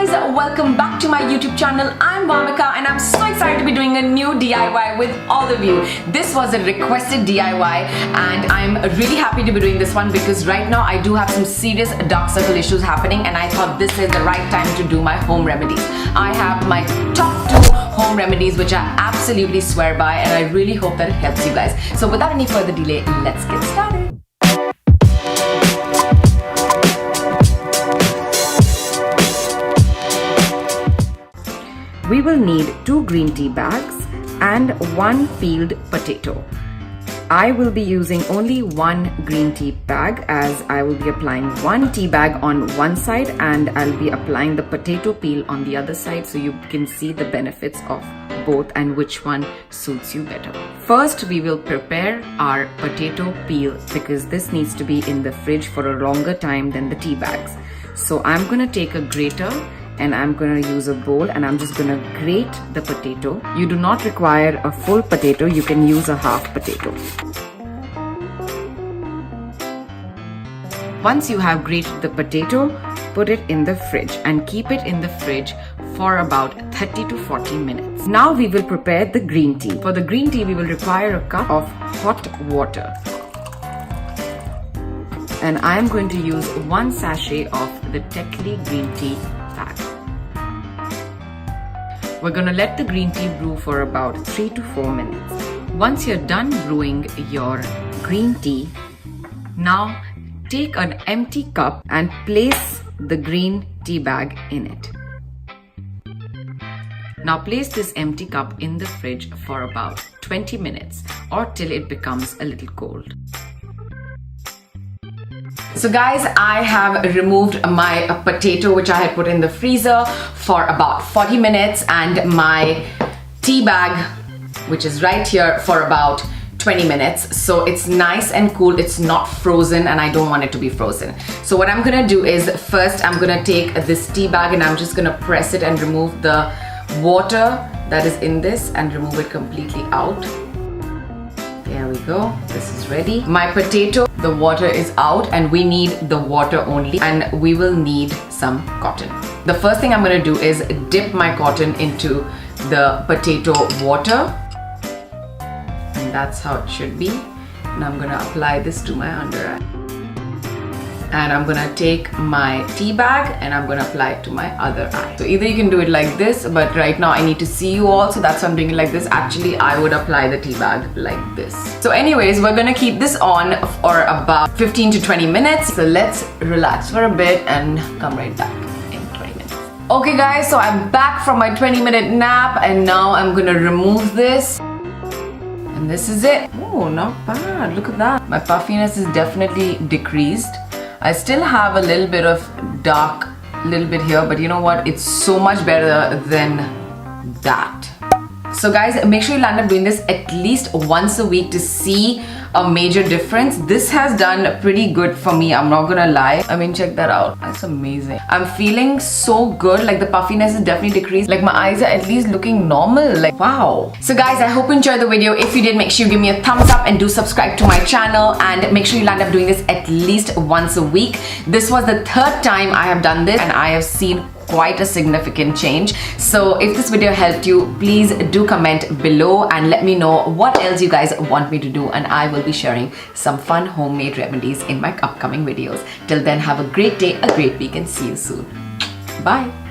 guys, welcome back to my YouTube channel. I'm Bhamika and I'm so excited to be doing a new DIY with all of you. This was a requested DIY and I'm really happy to be doing this one because right now I do have some serious dark circle issues happening and I thought this is the right time to do my home remedies. I have my top 2 home remedies which I absolutely swear by and I really hope that it helps you guys. So without any further delay, let's get started. We will need 2 green tea bags and 1 peeled potato. I will be using only 1 green tea bag as I will be applying 1 tea bag on one side and I'll be applying the potato peel on the other side so you can see the benefits of both and which one suits you better. First, we will prepare our potato peel because this needs to be in the fridge for a longer time than the tea bags. So I'm going to take a grater and I'm going to use a bowl and I'm just going to grate the potato. You do not require a full potato, you can use a half potato. Once you have grated the potato, put it in the fridge and keep it in the fridge for about 30 to 40 minutes. Now we will prepare the green tea. For the green tea, we will require a cup of hot water. And I am going to use 1 sachet of the Tetley green tea pack. We're going to let the green tea brew for about 3 to 4 minutes. Once you're done brewing your green tea, now take an empty cup and place the green tea bag in it. Now place this empty cup in the fridge for about 20 minutes or till it becomes a little cold. So guys, I have removed my potato which I had put in the freezer for about 40 minutes and my tea bag which is right here for about 20 minutes. So it's nice and cool, it's not frozen and I don't want it to be frozen. So what I'm gonna do is first I'm gonna take this tea bag and I'm just gonna press it and remove the water that is in this and remove it completely out. There we go, this is ready. My potato, the water is out and we need the water only and we will need some cotton. The first thing I'm going to do is dip my cotton into the potato water and that's how it should be. And I'm going to apply this to my under eye. And I'm gonna take my tea bag and I'm gonna apply it to my other eye. So either you can do it like this, but right now I need to see you all, so that's why I'm doing it like this. Actually, I would apply the tea bag like this. So anyways, we're gonna keep this on for about 15 to 20 minutes. So let's relax for a bit and come right back in 20 minutes. Okay guys, so I'm back from my 20-minute nap and now I'm gonna remove this. And this is it. Oh, not bad, look at that. My puffiness is definitely decreased. I still have a little bit of dark, little bit here, but you know what? It's so much better than that. So guys, make sure you land up doing this at least once a week to see a major difference. This has done pretty good for me, I'm not gonna lie. I mean, check that out, that's amazing. I'm feeling so good, like the puffiness is definitely decreased. Like my eyes are at least looking normal, like wow. So guys, I hope you enjoyed the video. If you did, make sure you give me a thumbs up and do subscribe to my channel and make sure you land up doing this at least once a week. This was the 3rd time I have done this and I have seen quite a significant change. So if this video helped you, please do comment below and let me know what else you guys want me to do and I will be sharing some fun homemade remedies in my upcoming videos. Till then, have a great day, a great week and see you soon. Bye.